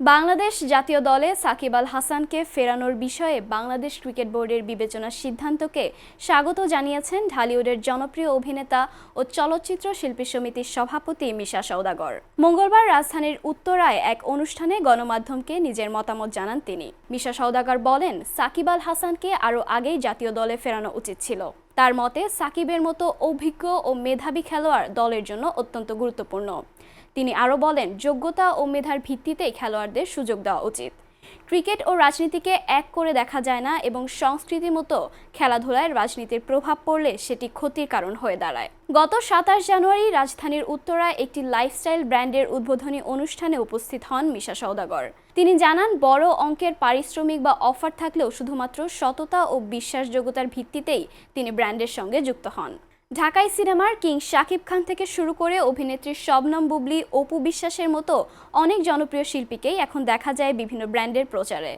বাংলাদেশ জাতীয় দলে সাকিব আল হাসানকে ফেরানোর বিষয়ে বাংলাদেশ ক্রিকেট বোর্ডের বিবেচনার সিদ্ধান্তকে স্বাগত জানিয়েছেন ঢালিউডের জনপ্রিয় অভিনেতা ও চলচ্চিত্র শিল্পী সমিতির সভাপতি মিশা সওদাগর। মঙ্গলবার রাজধানীর উত্তরায় এক অনুষ্ঠানে গণমাধ্যমকে নিজের মতামত জানান তিনি। মিশা সওদাগর বলেন, সাকিব আল হাসানকে আরও আগেই জাতীয় দলে ফেরানো উচিত ছিল। তার মতে, সাকিবের মতো অভিজ্ঞ ও মেধাবী খেলোয়াড় দলের জন্য অত্যন্ত গুরুত্বপূর্ণ। তিনি আরও বলেন, যোগ্যতা ও মেধার ভিত্তিতেই খেলোয়াড়দের সুযোগ দেওয়া উচিত। ক্রিকেট ও রাজনীতিকে এক করে দেখা যায় না এবং সংস্কৃতির মতো খেলাধুলায় রাজনীতির প্রভাব পড়লে সেটি ক্ষতির কারণ হয়ে দাঁড়ায়। গত ২৭ জানুয়ারি রাজধানীর উত্তরায় একটি লাইফস্টাইল ব্র্যান্ডের উদ্বোধনী অনুষ্ঠানে উপস্থিত হন মিশা সওদাগর। তিনি জানান, বড় অঙ্কের পারিশ্রমিক বা অফার থাকলেও শুধুমাত্র সততা ও বিশ্বাসযোগ্যতার ভিত্তিতেই তিনি ব্র্যান্ডের সঙ্গে যুক্ত হন। ঢাকাই সিনেমার কিং শাকিব খান থেকে শুরু করে অভিনেত্রী শবনম বুবলী, অপু বিশ্বাসের মতো অনেক জনপ্রিয় শিল্পীকেই এখন দেখা যায় বিভিন্ন ব্র্যান্ডের প্রচারে।